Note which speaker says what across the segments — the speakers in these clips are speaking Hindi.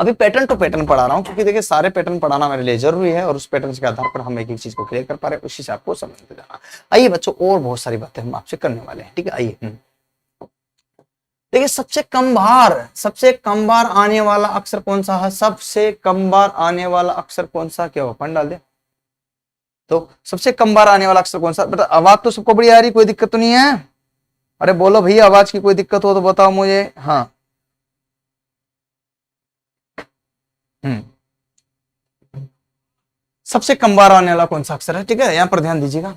Speaker 1: अभी पैटर्न टू पैटर्न पढ़ा रहा हूँ, क्योंकि देखिए सारे पैटर्न पढ़ाना मेरे लिए जरूरी है और उस पैटर्न के आधार पर हम एक एक चीज को क्लियर कर पा रहे हैं, उसी से आपको समझते जाना। आइए बच्चों, और बहुत सारी बातें हम आपसे करने वाले हैं, ठीक है। आइए देखिए, सबसे कम बार आने वाला अक्षर कौन सा है? सबसे कम बार आने वाला अक्षर कौन सा? क्या हो, पढ़ डाल दे। तो सबसे कम बार आने वाला अक्षर कौन सा? बेटा आवाज तो सबको बढ़िया आ रही, कोई दिक्कत तो नहीं है? अरे बोलो भैया, आवाज की कोई दिक्कत हो तो बताओ मुझे। हाँ, सबसे कम बार आने वाला कौन सा अक्षर है? ठीक है, यहां पर ध्यान दीजिएगा।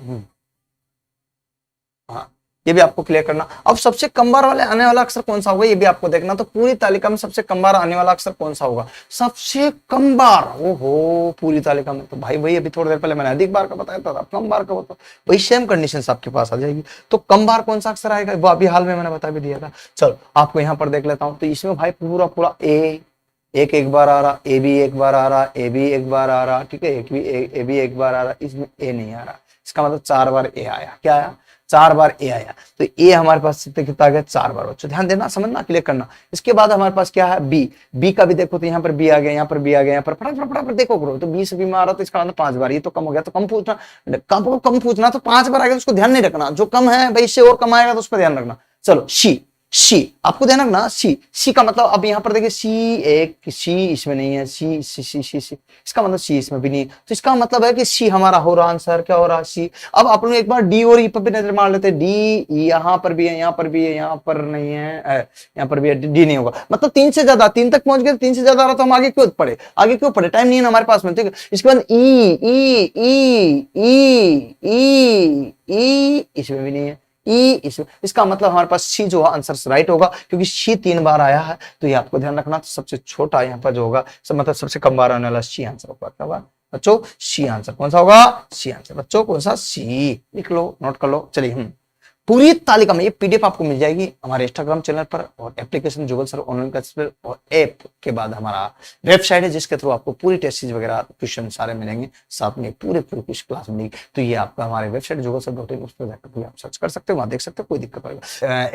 Speaker 1: हाँ, ये भी आपको क्लियर करना। अब सबसे कम बार वाले आने वाला अक्षर कौन सा होगा, ये भी आपको देखना। तो पूरी तालिका में सबसे कम बार आने वाला अक्षर कौन सा होगा? सबसे कम बार, ओहो, पूरी तालिका में तो भाई अभी थोड़ी देर पहले मैंने अधिक बार का बताया था, कम बार का बताओ, वही सेम कंडीशन आपके पास आ जाएगी। तो कम बार कौन सा अक्षर आएगा, वो अभी हाल में मैंने बता भी दिया था। चलो आपको यहाँ पर देख लेता हूँ। तो इसमें भाई पूरा एक बार आ रहा, ए भी एक बार आ रहा, ए भी एक बार आ रहा, ठीक है, ए भी एक बार आ रहा, इसमें ए नहीं आ रहा। इसका मतलब 4 बार ए आया। क्या आया? 4 बार ए आया। तो ए हमारे पास कितना आ गया? 4 बार। बच्चों ध्यान देना, समझना, क्लियर करना। इसके बाद हमारे पास क्या है? बी का भी देखो, तो यहाँ पर बी आ गया, यहाँ पर बी आ गया, यहाँ पर फटाफट देखो करो। तो 20 बी में आ रहा, तो इसका मतलब 5 बार। ये तो कम हो गया, तो कम पूछना, कम पूछना। तो 5 बार आ गया, तो उसको ध्यान नहीं रखना। जो कम है भाई, इससे और कम आएगा तो उस पर ध्यान रखना। चलो शी आपको ध्यान रखना। सी का मतलब, अब यहाँ पर देखिए सी इसमें नहीं है, सी इसका मतलब सी इसमें भी नहीं है। तो इसका मतलब है कि सी हमारा हो रहा आंसर। क्या हो रहा? सी। अब आप लोग एक बार डी और ई पर भी नजर मार लेते हैं। डी यहाँ पर भी है, यहाँ पर भी है, यहाँ पर नहीं है, यहाँ पर भी है, डी नहीं होगा। मतलब 3 से ज्यादा, 3 तक पहुंच गए, 3 से ज्यादा आ रहा, तो हम आगे क्यों पढ़े? टाइम नहीं है ना हमारे पास में, ठीक है। इसके बाद ई इसमें भी नहीं है, इसका मतलब हमारे पास सी जो है आंसर राइट होगा, क्योंकि सी 3 बार आया है। तो ये आपको ध्यान रखना। तो सबसे छोटा यहाँ पर जो होगा, मतलब सबसे कम बार आने वाला सी आंसर होगा। क्या बात बच्चों? सी आंसर कौन सा होगा? C answer. बच्चों कौन सा? सी। लिख लो, नोट कर लो। चलिए पूरी तालिका में ये पीडीएफ आपको मिल जाएगी हमारे इंस्टाग्राम चैनल पर, और एप्लीकेशन जुगल सर ऑनलाइन क्लास पर, और ऐप के बाद हमारा वेबसाइट है, जिसके थ्रू आपको पूरी टेस्ट सीरीज वगैरह क्वेश्चन सारे मिलेंगे, साथ में पूरे क्लास मिलेगी। तो ये आपका हमारे वेबसाइट जुगलसर.in, उस पर जाकर आप सर्च कर सकते हो, वहां देख सकते हो, कोई दिक्कत नहीं।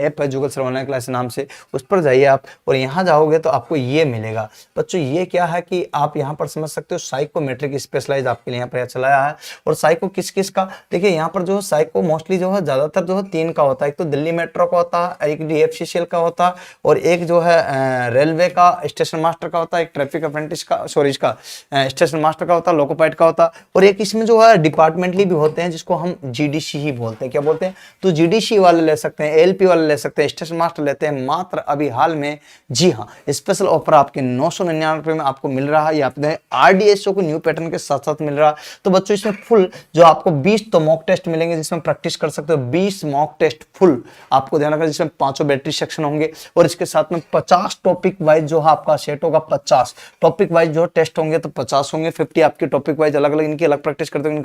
Speaker 1: ऐप है जुगल सर ऑनलाइन क्लास नाम से, उस पर जाइए आप, और यहाँ जाओगे तो आपको ये मिलेगा। बच्चों ये क्या है कि आप यहाँ पर समझ सकते हो, साइकोमेट्रिक स्पेशलाइज आपके लिए यहाँ पर चलाया है। और साइको किस का, देखिए यहाँ पर जो है साइको मोस्टली जो है ज्यादातर जो है 3 का होता है। एक तो दिल्ली मेट्रो का होता है, एक डीएफसीसीएल का होता है, और एक जो है रेलवे का स्टेशन मास्टर का होता है, एक ट्रैफिक अप्रेंटिस का, सॉरी इसका स्टेशन मास्टर का होता है, लोको पायलट का होता है, और एक इसमें जो है डिपार्टमेंटली भी होते हैं, जिसको हम जीडीसी ही बोलते हैं। क्या बोलते हैं? तो जीडीसी वाले ले सकते हैं, एलपी वाले ले सकते हैं, स्टेशन मास्टर लेते हैं मात्र अभी हाल में। जी हाँ, स्पेशल ऑफर आपके 999 में आपको मिल रहा है। ये आपने आरडीएसओ को न्यू पैटर्न के साथ साथ मिल रहा है। तो बच्चों इसमें फुल जो आपको 20 तो मॉक टेस्ट मिलेंगे, जिसमें प्रैक्टिस कर सकते हो। 20 मॉक टेस्ट फुल आपको ध्यान रखना, जिसमें 5 बैटरी सेक्शन होंगे, और इसके साथ में 50 टॉपिक वाइज जो है आपका सेट होगा। 50 टॉपिक वाइज जो टेस्ट होंगे, तो 50 होंगे, 50 आपके टॉपिक वाइज अलग अलग, इनकी अलग प्रैक्टिस करते हो।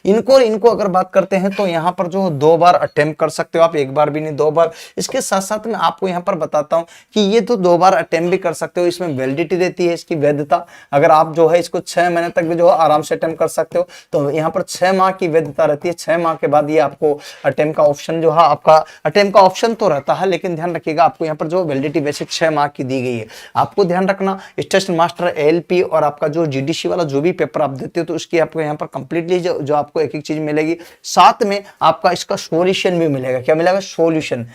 Speaker 1: इनको अगर बात करते हैं तो यहाँ पर जो 2 बार अटेम्प्ट कर सकते हो आप, 1 बार भी नहीं, 2 बार। इसके साथ साथ में आपको यहाँ पर बताता हूँ कि ये तो 2 बार अटेम्प्ट भी कर सकते हो। इसमें वैलिडिटी रहती है, इसकी वैधता। अगर आप जो है इसको 6 महीने तक भी जो है आराम से अटेम्प्ट कर सकते हो। तो यहाँ पर 6 माह की वैधता रहती है। 6 माह के बाद ये आपको अटेम्प्ट का ऑप्शन जो है, आपका अटेम्प्ट का ऑप्शन तो रहता है, लेकिन ध्यान रखिएगा आपको यहाँ पर जो वैलिडिटी वैसे 6 माह की दी गई है। आपको ध्यान रखना, स्टेशन मास्टर, एलपी और आपका जो जीडीसी वाला जो भी पेपर आप देते हो, तो उसकी आपको यहाँ पर कंप्लीटली जो आपको एक चीज मिलेगी। साथ में आपका इसका सॉल्यूशन भी मिलेगा। क्या मिलेगा? सॉल्यूशन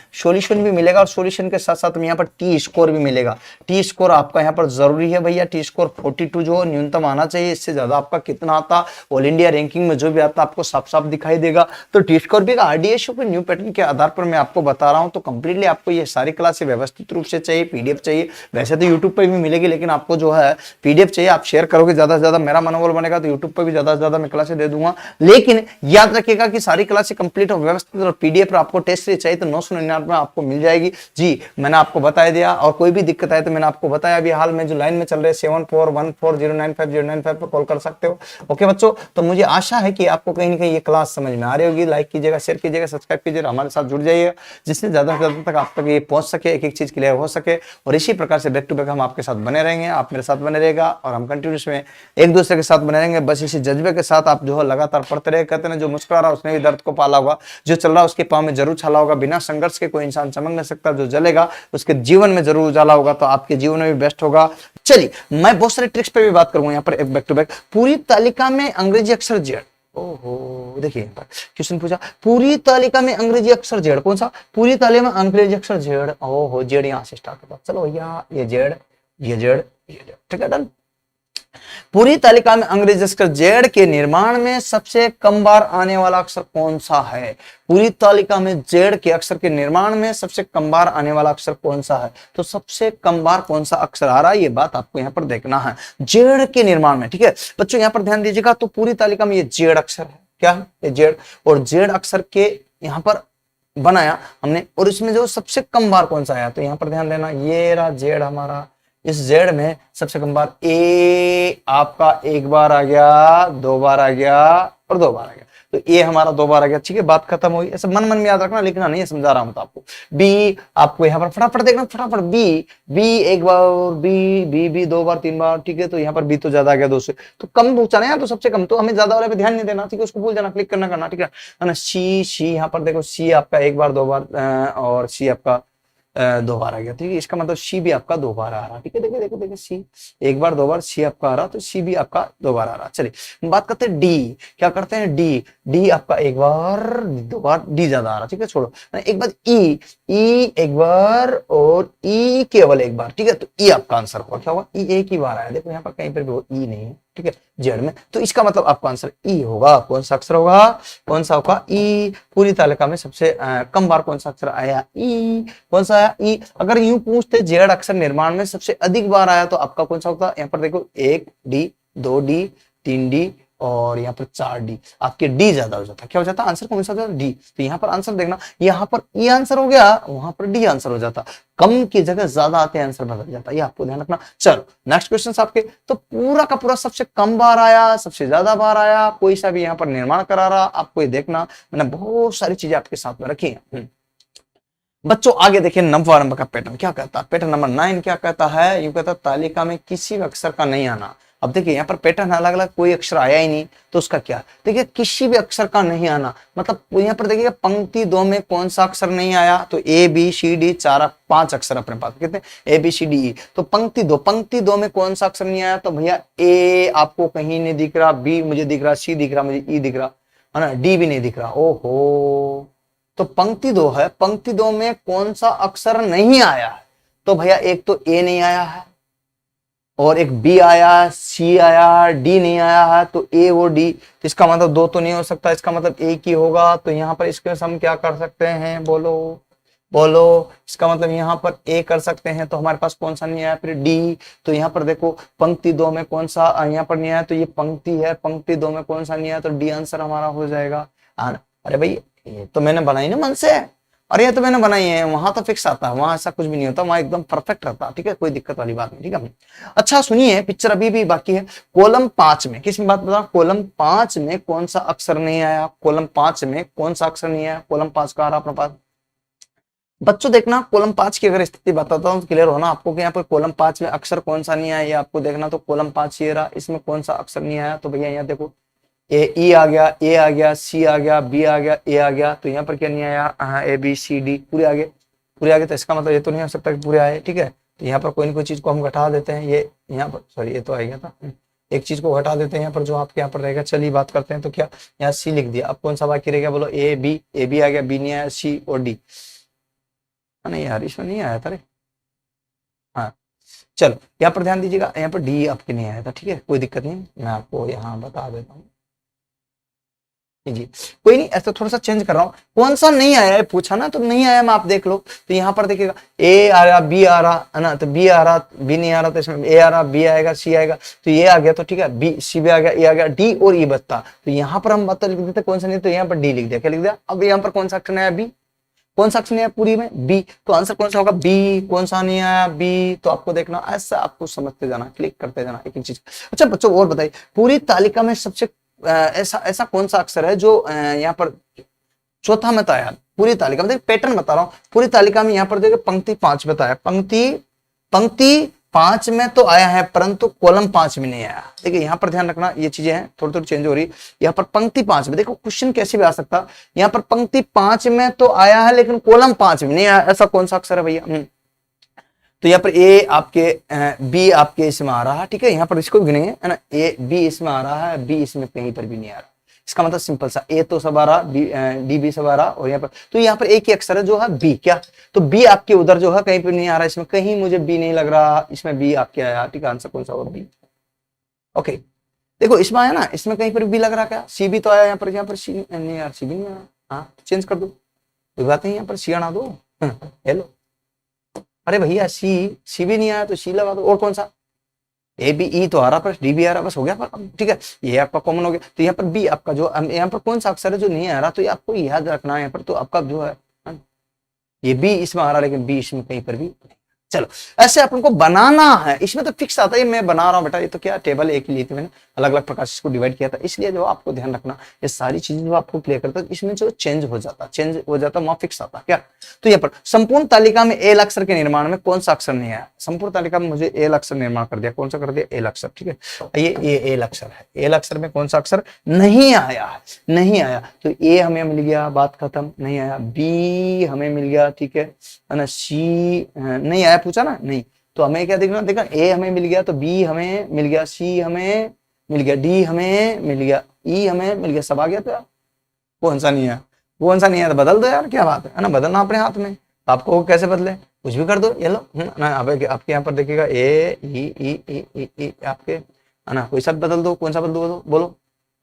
Speaker 1: भी मिलेगा, और सॉल्यूशन के साथ साथ में यहाँ पर टी स्कोर भी मिलेगा। टी स्कोर आपका यहाँ पर जरूरी है भैया। टी स्कोर 42 जो न्यूनतम आना चाहिए। इससे ज्यादा आपका कितना आता, ऑल इंडिया रैंकिंग में जो भी आता आपको साफ साफ दिखाई देगा। तो टी स्कोर भी आरडीएसओ के न्यू पैटर्न के आधार पर मैं आपको बता रहा हूं। तो कंप्लीटली आपको ये सारी क्लासें व्यवस्थित रूप से चाहिए, पीडीएफ चाहिए। वैसे तो यूट्यूब पर भी मिलेगी, लेकिन आपको जो है पीडीएफ चाहिए। आप शेयर करोगे ज्यादा से ज्यादा, मेरा मनोबल बनेगा, तो यूट्यूब पर भी ज्यादा से ज्यादा मैं क्लासें दे दूंगा। लेकिन याद रखिएगा कि सारी क्लासें कंप्लीट और व्यवस्थित, और पीडीएफ पर आपको टेस्ट सीरीज चाहिए तो 999 में आपको मिल जाएगी। जी मैंने आपको बता दिया, और कोई भी दिक्कत आए तो मैंने आपको बताया। अभी हाल में जो लाइन में चल रहे 7414095095 पर कॉल कर सकते हो। ओके बच्चों, तो मुझे आशा है कि आपको कहीं ना कहीं ये क्लास समझ में आ रही होगी। लाइक कीजिएगा, शेयर कीजिएगा, सब्सक्राइब कीजिएगा। हमारे साथ जुड़ जाइए, जिससे ज्यादा से ज्यादा तक आप तक ये पहुंच सके, एक एक चीज क्लियर हो सके। और इसी प्रकार से बैक टू बैक हम आपके साथ बने रहेंगे, आप मेरे साथ बने रहेगा और हम कंटिन्यूस में एक दूसरे के साथ बने रहेंगे। बस इसी जज्बे के साथ आप जो है लगातार पढ़ते रहे। कहते हैं जो मुस्कुरा रहा उसने भी दर्द को पाला होगा, जो चल रहा उसके पाँव में जरूर छाला होगा। बिना संघर्ष के कोई इंसान चमक नहीं सकता, जो जलेगा उसके जीवन में जरूर उजाला होगा, तो आपके जीवन में भी बेस्ट होगा। चलिए मैं बहुत सारे ट्रिक्स पे भी बात करूंगा यहाँ पर एक बैक टू बैक। पूरी तालिका में अंग्रेजी अक्षर जेड, ओहो देखिए यहाँ पर क्वेश्चन पूछा, पूरी तालिका में अंग्रेजी अक्षर जेड कौन सा? पूरी तालिका में अंग्रेजी अक्षर जेड, ओहो जेड यहाँ से स्टार्ट होगा। चलो भैया ये जेड, ये जेड, ये जेड, ठीक है डन। पूरी तालिका में अंग्रेजी अक्षर जेड के निर्माण में सबसे कम बार आने वाला अक्षर कौन सा है? पूरी तालिका में जेड के अक्षर के निर्माण में सबसे कम बार आने वाला अक्षर कौन सा है? तो सबसे कम बार कौन सा अक्षर आ रहा है, ये बात आपको यहाँ पर देखना है जेड के निर्माण में, ठीक है बच्चों। यहाँ पर ध्यान दीजिएगा, तो पूरी तालिका में ये जेड अक्षर है, क्या है ये जेड, और जेड अक्षर के यहाँ पर बनाया हमने, और इसमें जो सबसे कम बार कौन सा आया, तो यहाँ पर ध्यान देना, ये रहा जेड हमारा। इस जेड में सबसे कम बार ए आपका एक बार आ गया, दो बार आ गया और दो बार आ गया, तो ए हमारा दो बार आ गया, ठीक है बात खत्म हुई। ऐसे मन मन में याद रखना, लिखना नहीं है, समझा रहा हूं तो आपको। बी आपको यहाँ पर फटाफट देखना, फटाफट बी एक बार, बी दो बार, तीन बार, ठीक है। तो यहाँ पर बी तो ज्यादा आ गया, दो से तो कम पूछा ना यार, तो सबसे कम, तो हमें ज्यादा वाले पे ध्यान नहीं देना, ठीक है उसको भूल जाना, क्लिक करना ठीक है ना। सी यहाँ पर देखो, सी आपका एक बार, दो बार और सी आपका दो बार आ गया, ठीक है इसका मतलब सी भी आपका दो बार आ रहा, ठीक है। देखिए देखो देखिए, सी एक बार दो बार सी आपका आ रहा, तो सी भी आपका दो बार आ रहा। चलिए बात करते हैं डी, क्या करते हैं डी आपका एक बार, दो बार, डी ज्यादा आ रहा, ठीक है छोड़ो। एक बार ई एक बार और ई केवल एक बार, ठीक है तो ई आपका आंसर होगा, क्या होगा, ई एक ही बार आया, देखो यहाँ पर कहीं पर भी ई नहीं है, ठीक है जेड में, तो इसका मतलब आपका आंसर ई होगा। कौन सा अक्षर होगा, कौन सा होगा, ई। पूरी तालिका में सबसे कम बार कौन सा अक्षर आया, ई। कौन सा आया, ई। अगर यूं पूछते जेड अक्षर निर्माण में सबसे अधिक बार आया तो आपका कौन सा होता, यहाँ पर देखो एक डी, दो डी, तीन डी और यहाँ पर चार डी, आपके डी ज्यादा हो जाता, क्या हो जाता आंसर कौन सा हो जाता, डी। तो यहाँ पर आंसर देखना, यहाँ पर ई आंसर हो गया, वहां पर डी आंसर हो जाता, कम की जगह ज्यादा आते आंसर बदल जाता, ये आपको ध्यान रखना। चलो नेक्स्ट क्वेश्चन आपके, तो पूरा का पूरा सबसे कम बार आया, सबसे ज्यादा बार आया, कोई सा भी यहाँ पर निर्माण करा रहा, आपको ये देखना, मैंने बहुत सारी चीजें आपके साथ में रखी है। बच्चों आगे देखिए नंबर का पैटर्न क्या कहता है, पैटर्न नंबर 9 क्या कहता है, यूं कहता है तालिका में किसी भी अक्षर का नहीं आना। अब देखिए यहाँ पर पैटर्न अलग अलग, कोई अक्षर आया ही नहीं तो उसका क्या, देखिए किसी भी अक्षर का नहीं आना, मतलब यहाँ पर देखिए पंक्ति दो में कौन सा अक्षर नहीं आया, तो ए बी सी डी, चार पांच अक्षर अपने पास कितने, A B C D E. तो पंक्ति दो में कौन सा अक्षर नहीं आया, तो भैया ए आपको कहीं नहीं दिख रहा, बी मुझे दिख रहा, सी दिख रहा, मुझे ई दिख रहा है ना, डी भी नहीं दिख रहा, ओहो। तो पंक्ति दो है, पंक्ति दो में कौन सा अक्षर नहीं आया है, तो भैया एक तो ए नहीं आया है, और एक बी आया, सी आया, डी नहीं आया है, तो ए और डी, तो इसका मतलब दो तो नहीं हो सकता, इसका मतलब एक ही होगा। तो यहाँ पर इसके हम क्या कर सकते हैं, बोलो इसका मतलब यहाँ पर ए कर सकते हैं, तो हमारे पास कौन सा नहीं आया, फिर डी। तो यहाँ पर देखो पंक्ति दो में कौन सा यहाँ पर नहीं आया, तो ये पंक्ति है, पंक्ति दो में कौन सा नहीं आया, तो डी आंसर हमारा हो जाएगा। अरे भाई ये तो मैंने बनाई ना मन से, अरे ये तो मैंने बनाई है, वहां तो फिक्स आता है, वहां ऐसा कुछ भी नहीं होता, वहां एकदम परफेक्ट रहता, ठीक है कोई दिक्कत वाली बात नहीं, ठीक है। अच्छा सुनिए, पिक्चर अभी भी बाकी है। कॉलम 5 में, किस में बात बता, कॉलम 5 में कौन सा अक्षर नहीं आया, कॉलम 5 में कौन सा अक्षर नहीं आया, कॉलम 5 का आ रहा अपने पास। बच्चों देखना कॉलम 5 की अगर स्थिति बताता हूँ क्लियर होना आपको कि यहाँ पर कॉलम 5 में अक्षर कौन सा नहीं आया, ये आपको देखना। तो कॉलम 5 ये रहा, इसमें कौन सा अक्षर नहीं आया, तो भैया यहाँ देखो ए आ गया, सी आ गया, बी आ गया, ए आ गया, तो यहाँ पर क्या नहीं आया, ए बी सी डी पूरे आगे, तो इसका मतलब ये तो नहीं हो सकता कि पूरे आए, ठीक है। तो यहाँ पर कोई ना कोई चीज को हम घटा देते हैं, ये यहाँ पर सॉरी ये तो आ गया था, एक चीज को घटा देते हैं यहाँ पर, जो आपके यहाँ पर रहेगा। चलिए बात करते हैं, तो क्या यहाँ सी लिख दिया, अब कौन सा बाकी रह गया, बोलो ए बी आ गया, बी नहीं आया, सी और डी, नहीं यार इसमें नहीं आया था रे, हाँ चलो यहाँ पर ध्यान दीजिएगा, यहाँ पर डी आपके नहीं आया था, ठीक है कोई दिक्कत नहीं, मैं आपको यहाँ बता देता हूँ जी, कोई नहीं, ऐसा थोड़ा सा चेंज कर रहा हूँ। कौन सा नहीं आया है पूछा ना, तो नहीं आया मैं, आप देख लो। तो यहाँ पर देखिएगा ए आ रहा, बी आ रहा है ना, तो बी आ रहा, बी नहीं आ रहा, तो इसमें ए आ रहा, बी आएगा, सी आएगा, तो ये आ गया, तो ठीक है बी सी भी आ गया, ए आ गया, डी और ई बचता। तो यहाँ पर हम बता लिख देते कौन सा नहीं, तो यहाँ पर डी लिख दिया, क्या लिख दिया। अब यहाँ पर कौन सा अक्षर आया, बी, कौन सा अक्षर नहीं आया पूरी में, बी, तो आंसर कौन सा होगा, बी। कौन सा नहीं आया, बी। तो आपको देखना, ऐसा आपको समझते जाना, क्लिक करते जाना एक एक चीज। अच्छा बच्चों और बताइए, पूरी तालिका में सबसे ऐसा कौन सा अक्षर है जो यहाँ पर चौथा में था यार, पूरी तालिका में पैटर्न बता रहा हूँ। पूरी तालिका में यहाँ पर देखिए पंक्ति 5 बताया, पंक्ति 5 में तो आया है परंतु कॉलम 5 में नहीं आया। देखिए यहाँ पर ध्यान रखना, ये चीजें हैं थोड़ी थोड़ी चेंज हो रही। यहाँ पर पंक्ति 5 में देखो क्वेश्चन कैसे भी आ सकता, यहाँ पर पंक्ति 5 में तो आया है लेकिन कॉलम 5 में नहीं आया, ऐसा कौन सा अक्षर है भैया? तो यहाँ पर ए आपके बी आपके इसमें आ रहा है, ठीक है, यहाँ पर इसको भी गिनेंगे है ना, ए बी इसमें आ रहा है, बी इसमें कहीं पर भी नहीं आ रहा। इसका मतलब सिंपल सा, ए तो सब आ रहा, डी बी सब आ रहा, और यहाँ पर तो यहाँ पर एक ही अक्षर है जो है बी, क्या? तो बी आपके उधर जो है कहीं पर नहीं आ रहा, इसमें कहीं मुझे बी नहीं लग रहा, इसमें बी आपके आया, ठीक है, आंसर कौन सा होगा? बी। ओके, देखो इसमें आया ना, इसमें कहीं पर बी लग रहा, क्या? सी भी तो आया यहाँ पर सी नहीं यार, सी भी नहीं आया, हाँ चेंज कर दो, कोई बात नहीं, यहाँ पर सी आना दो, हेलो, अरे भैया सी भी नहीं आया तो सी लगा दो, और कौन सा? ए बी ई तो आ रहा, पर डी भी आ रहा, बस हो गया पर, ठीक है, ये आपका कॉमन हो गया। तो यहाँ पर बी आपका जो, यहाँ पर कौन सा अक्षर है जो नहीं आ रहा, तो ये आपको याद रखना है यहाँ पर, तो आपका जो है ये बी इसमें आ रहा लेकिन बी इसमें कहीं पर भी। चलो ऐसे अपन को बनाना है, इसमें तो फिक्स आता है, मैं बना रहा हूँ बेटा, ये तो क्या टेबल एक ही ली थी मैंने, अलग अलग प्रकार से इसको डिवाइड किया था, इसलिए जो आपको ध्यान रखना ये सारी चीजें जो आपको क्लियर करता है, इसमें जो चेंज हो जाता वहां फिक्स आता क्या। तो यहाँ पर संपूर्ण तालिका में एल अक्षर के निर्माण में कौन सा अक्षर नहीं आया? संपूर्ण तालिका में मुझे एल अक्षर निर्माण कर दिया, कौन सा कर दिया? एल अक्षर, ठीक है, ये एल अक्षर है, एल अक्षर में कौन सा अक्षर नहीं आया है? नहीं आया, तो ए हमें मिल गया, बात खत्म, नहीं आया, बी हमें मिल गया, ठीक है ना, सी नहीं आया, पूछा ना, नहीं, तो हमें क्या देखना, देखा ए हमें मिल गया, तो बी हमें मिल गया, सी हमें मिल गया, डी हमें मिल गया, ई हमें मिल गया, सब आ गया। तो यार कौन सा नहीं है? कौन सा नहीं है तो बदल दो यार, क्या बात है ना, बदलना अपने हाथ में, तो आपको कैसे बदले, कुछ भी कर दो, ये लो ना, आपके यहाँ पर देखिएगा ए ई आपके है ना, कोई सा बदल दो, कौन सा बदल दो बोलो,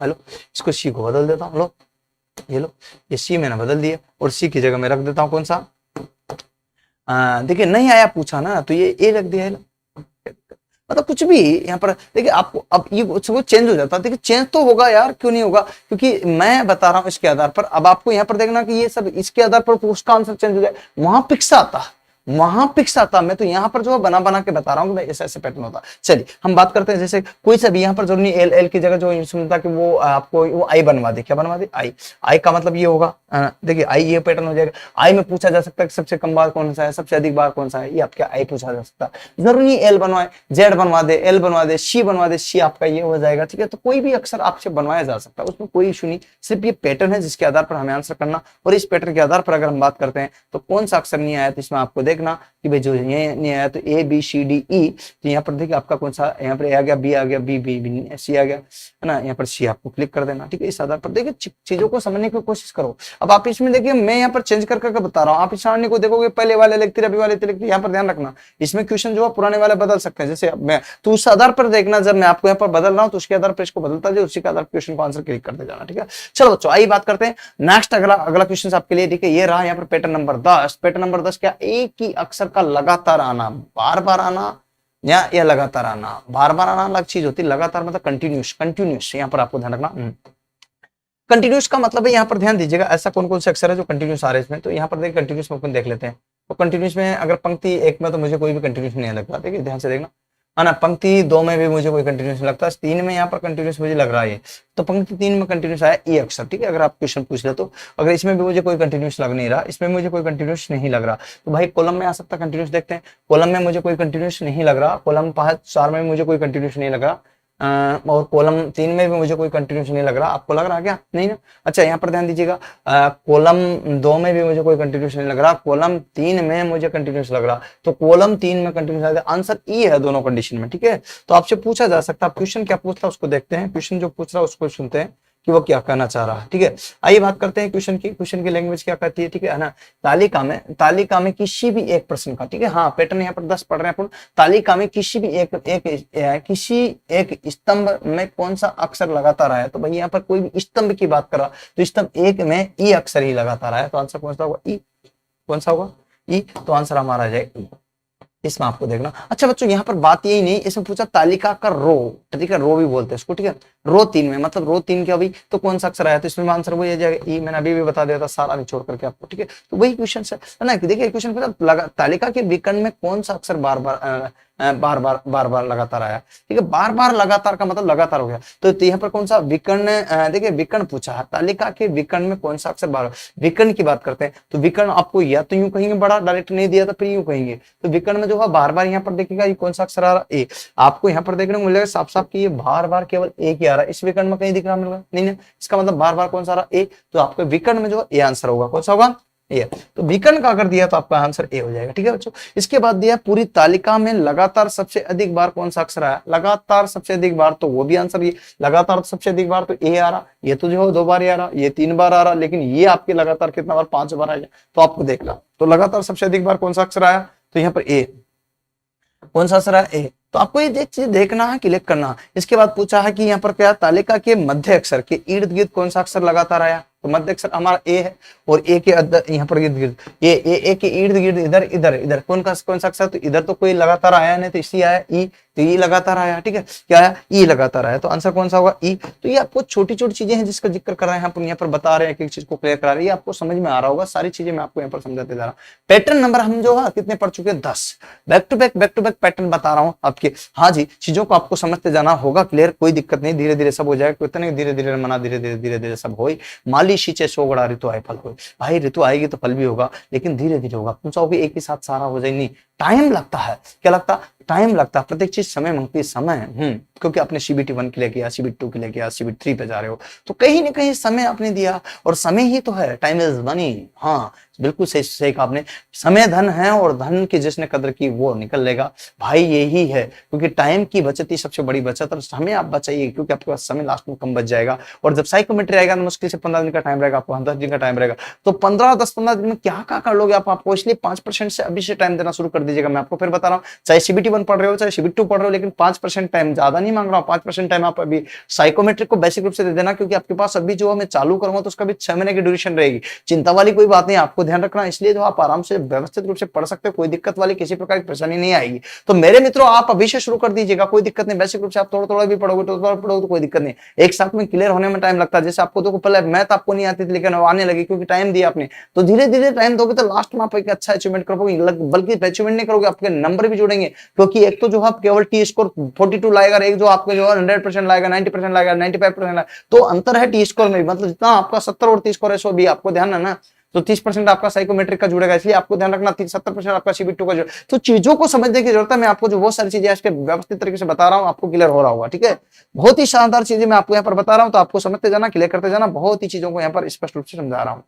Speaker 1: हेलो, इसको सी को बदल देता हूँ, लो ये लो, ये सी मैंने बदल दिया, और सी की जगह मैं रख देता हूँ कौन सा, देखिए नहीं आया पूछा ना, तो ये ए रख दिया है, मतलब कुछ भी यहाँ पर देखिए आपको, अब ये सब चेंज हो जाता है, देखिए चेंज तो होगा यार, क्यों नहीं होगा, क्योंकि मैं बता रहा हूँ इसके आधार पर। अब आपको यहाँ पर देखना कि ये सब इसके आधार पर उसका आंसर चेंज हो जाए, वहां पिक्स आता, वहां पिक्स आता, मैं तो यहाँ पर जो है बना बना के बता रहा हूँ कि ऐसा ऐसा पैटर्न होता। चलिए हम बात करते हैं, जैसे कोई सा भी यहाँ पर जरूरी एल, एल की जगह जो सुनता कि वो आपको वो आई बनवा दे, क्या बनवा दे? आई। आई का मतलब ये होगा, देखिए आई ये पैटर्न हो जाएगा। आई में पूछा जा सकता है कि सबसे कम बार कौन सा है, सबसे अधिक बार कौन सा है, ये आपका आई पूछा जा सकता है। जरूरी एल बनवाए, जेड बनवा दे, एल बनवा दे, सी बनवा दे, सी आपका ये हो जाएगा, ठीक है। तो कोई भी अक्षर आपसे बनवाया जा सकता है, उसमें कोई इशू नहीं, सिर्फ ये पैटर्न है जिसके आधार पर हमें आंसर करना, और इस पैटर्न के आधार पर अगर हम बात करते हैं तो कौन सा अक्षर नहीं आया, तो इसमें आपको देखना कि भाई जो ये नहीं आया तो A B C D E, तो यहाँ पर देखिए आपका कौन सा, यहाँ पर ए आ गया, बी आ गया, बी बी बी सी आ गया, है ना, यहाँ पर सी आपको क्लिक कर देना, ठीक है। इस आधार पर देखिए चीजों को समझने की कोशिश करो। अब आप इसमें देखिए मैं यहाँ पर चेंज कर करके बता रहा हूँ, आप इस सारणी को देखोगे पहले वाले लिखते अभी वाले लिखते, यहाँ पर ध्यान रखना इसमें क्वेश्चन जो है पुराने वाले बदल सकते हैं, जैसे अब मैं, तो उस आधार पर देखना, जब मैं आपको यहाँ पर बदल रहा हूँ तो उसके आधार पर इसको बदलता जाए, उसी के आधार पर क्वेश्चन को आंसर क्लिक करते जाना, ठीक है। चलो बच्चों आइए बात करते हैं नेक्स्ट, अगला क्वेश्चन आपके लिए, ठीक है। ये रहा यहाँ पर पैटर्न नंबर 10। पैटर्न नंबर 10 क्या? एक ही अक्षर का लगातार आना, बार बार आना, या लगातार आना, बार बार आना अलग चीज होती है, लगातार मतलब कंटिन्यूस यहाँ पर आपको ध्यान रखना। कंटिन्यूस का मतलब है, यहाँ पर ध्यान दीजिएगा, ऐसा कौन कौन से अक्षर है जो कंटिन्यूस आ रहे हैं इसमें, तो यहाँ पर देखिए कंटिन्यूस में अपन देख लेते हैं। तो कंटिन्यूस में अगर पंक्ति 1 में तो मुझे कोई भी कंटिन्यूस नहीं लगता, देखिए ध्यान से देखना, है ना। पंक्ति 2 में भी मुझे कोई कंटिन्यूस नहीं लगता, 3 में यहाँ पर कंटिन्यूस मुझे लग रहा है, तो पंक्ति 3 में कंटिन्यूस आया ई अक्षर, ठीक है। अगर आप क्वेश्चन पूछ ले तो अगर इसमें भी मुझे कोई कंटिन्यूस लग नहीं रहा, इसमें मुझे कोई कंटिन्यूस नहीं लग रहा, तो भाई कॉलम में आ सकता कंटिन्यूस, देखते हैं। कॉलम में मुझे कोई कंटिन्यूस नहीं लग रहा, कॉलम 5-4 में मुझे कोई कंटिन्यूस नहीं लग रहा, और कॉलम 3 में भी मुझे कोई कंटिन्यूस नहीं लग रहा। आपको लग रहा क्या? नहीं ना। अच्छा यहाँ पर ध्यान दीजिएगा, कॉलम 2 में भी मुझे कोई कंटिन्यूस नहीं लग रहा, कॉलम 3 में मुझे कंटिन्यूस लग रहा, तो कॉलम 3 में कंटिन्यूस आंसर ई है दोनों कंडीशन में, ठीक है। तो आपसे पूछा जा सकता है, क्वेश्चन क्या पूछ रहा है उसको देखते हैं, क्वेश्चन जो पूछ रहा है उसको सुनते हैं कि वो क्या कहना चाह रहा है, ठीक है। आइए बात करते हैं क्वेश्चन की लैंग्वेज क्या कहती है, ठीक है ना। तालिका में किसी भी एक प्रश्न का, ठीक है, हाँ पैटर्न यहाँ पर 10 पढ़ रहे हैं अपन। तालिका में किसी भी किसी एक स्तंभ में कौन सा अक्षर लगातार आया, तो भाई यहाँ पर कोई भी स्तंभ की बात कर रहा, तो स्तंभ 1 में ई अक्षर ही लगातार आया, तो आंसर कौन सा होगा? ई। कौन सा होगा? ई। तो आंसर हमारा आ जाएगा ई, इसमें आपको देखना। अच्छा बच्चों यहाँ पर बात यही नहीं, इसमें पूछा तालिका का रो, ठीक है, रो भी बोलते हैं इसको, ठीक है। रो 3 में मतलब रो 3 क्या, अभी तो कौन सा अक्षर आया, तो इसमें आंसर वही आ जाएगा ई। मैंने अभी भी बता दिया था, सारा निचोड़ करके आपको, ठीक है। तो वही क्वेश्चन है ना, देखिए क्वेश्चन पूछा तालिका के विकर्ण में कौन सा अक्षर बार बार बार बार लगातार आया। ठीक है, बार बार लगातार का मतलब लगातार हो गया। तो यहाँ पर कौन सा विकर्ण, देखिए विकर्ण पूछा है, तालिका के विकर्ण में कौन सा अक्षर बार, विकर्ण की बात करते हैं तो विकर्ण आपको या तो यूं कहेंगे बड़ा, डायरेक्ट नहीं दिया तो फिर यूं कहेंगे, तो विकर्ण में जो है बार बार यहाँ पर देखिएगा ये कौन सा अक्षर आ रहा है, ए। आपको यहाँ पर देखने को मिलेगा साफ साफ कि ये बार बार केवल एक ही आ रहा है, इस विकर्ण में कहीं दिख रहा मिलेगा नहीं ना, इसका मतलब बार बार कौन सा आ रहा है, ए। तो आपके विकर्ण में जो है ए आंसर होगा, कौन सा होगा, ए। तो विकर्ण का अगर दिया तो आपका आंसर ए हो जाएगा। ठीक है बच्चों, इसके बाद दिया पूरी तालिका में लगातार सबसे अधिक बार कौन सा अक्षर आया, लगातार सबसे अधिक बार, तो वो भी आंसर ये, लगातार सबसे अधिक बार तो ए आ रहा, ये तो जो है 2 बार ही आ रहा, ये 3 बार आ रहा, लेकिन ये आपके लगातार कितना बार, 5 बार आया। तो आपको देखना, तो लगातार सबसे अधिक बार कौन सा अक्षर आया, तो यहाँ पर ए, कौन सा अक्षर है, ए। तो आपको ये चीज देखना है, क्लिक करना है। इसके बाद पूछा है कि यहाँ पर क्या, तालिका के मध्य अक्षर के इर्द गिर्द कौन सा अक्षर लगातार आया, तो मध्य अक्षर हमारा ए है, और ए के अंदर यहाँ पर इर्द गिर्द, ए के इर्द गिर्द इधर इधर इधर कौन सा अक्षर, तो इधर तो कोई लगातार आया नहीं, तो इसलिए आया ई, तो ई लगातार आया। ठीक है, क्या आया, ई लगातार आया, तो आंसर कौन सा होगा, ई। तो ये आपको छोटी छोटी चीजें हैं जिसका जिक्र कर रहे हैं, यहाँ पर बता रहे हैं, एक चीज को क्लियर करा रहे हैं, आपको समझ में आ रहा होगा, सारी चीजें मैं आपको यहाँ पर समझाते जा रहा हूँ। पैटर्न नंबर हम जो है कितने पढ़ चुके हैं, 10। बैक टू बैक पैटर्न बता रहा हूँ आपके। हाँ जी, चीजों को आपको समझते जाना होगा, क्लियर, कोई दिक्कत नहीं, धीरे धीरे सब हो जाएगा, कितने धीरे धीरे मना, धीरे धीरे सब हो। माली सींचे सो गड़ा ऋतु आए फल हो, भाई ऋतु आएगी तो फल भी होगा, लेकिन धीरे धीरे होगा, तुम चाहोगे एक ही साथ सारा हो जाए, नहीं, टाइम लगता है, क्या लगता है, टाइम लगता है, प्रत्येक चीज समय मांगती है, समय। क्योंकि आपने सीबीटी 1 के लिए किया, सीबीटी 2 के लिए किया, सीबीटी 3 पे जा रहे हो, तो कहीं ना कहीं समय आपने दिया, और समय ही तो है, टाइम इज मनी। हाँ बिल्कुल सही सही कहा आपने, समय धन है, और धन की जिसने कदर की वो निकल लेगा, भाई यही है, क्योंकि टाइम की बचत ही सबसे बड़ी बचत, और समय आप बचाइए, क्योंकि आपके पास समय लास्ट में कम बच जाएगा। और जब साइकोमेट्री आएगा तो मुश्किल से 15 दिन का टाइम रहेगा, आपको 10 दिन का टाइम रहेगा, तो 10-15 दिन में क्या कर लोगे आपको, इसलिए 5% से अभी से टाइम देना शुरू कर दीजिएगा। मैं आपको फिर बता रहा हूँ, चाहे सीबीटी 1 पढ़ रहे हो, चाहे सीबीटी 2 पढ़ रहे हो, लेकिन 5% टाइम, ज्यादा नहीं मांग रहा हूँ, 5% टाइम आप अभी साइकोमेट्रिक को बेसिक रूप से दे देना, क्योंकि आपके पास अभी जो मैं चालू करूंगा तो उसका भी 6 महीने की ड्यूरेशन रहेगी। चिंता वाली कोई बात नहीं, आपको ध्यान रखना, इसलिए आप आराम से व्यवस्थित रूप से पढ़ सकते हो, कोई दिक्कत वाली किसी प्रकार की परेशानी नहीं आएगी। तो मेरे मित्रों आप अभी से शुरू कर दीजिएगा, कोई दिक्कत नहीं, बेसिक रूप से आप थोड़ा थोड़ा भी पढ़ोगे तो कोई दिक्कत नहीं, एक साथ में क्लियर होने में टाइम लगता है। जैसे आपको तो पहले मैथ आपको नहीं आती थी, लेकिन आने लगी क्योंकि टाइम दिया आपने, तो धीरे धीरे टाइम दोगे तो लास्ट में आप एक अच्छा अचीवमेंट करोगे, बल्कि अचीवमेंट नहीं करोगे, आपके नंबर भी जुड़ेंगे, क्योंकि एक तो जो आप केवल टी स्कोर 42 लाएगा, एक जो आपका जो है 100% लाएगा, 90% लाएगा, 95% लाएगा, तो अंतर है टी स्कोर में, मतलब जितना आपका 70 और 30 स्कोर है, सो भी आपको ध्यान है ना, तो 30% आपका साइकोमेट्रिक का जुड़ेगा, इसलिए आपको ध्यान रखना 70% आपका सीबीटी 2 का जुड़ेगा। तो चीजों को समझने की जरूरत है, मैं आपको जो बहुत सारी चीजें इसके व्यवस्थित तरीके से बता रहा हूँ, आपको क्लियर हो रहा होगा। ठीक है, बहुत ही शानदार चीजें मैं आपको यहाँ पर बता रहा हूँ, तो आपको समझते जाना, क्लियर करते जाना, बहुत ही चीजों को यहाँ पर स्पष्ट रूप से समझा रहा हूँ।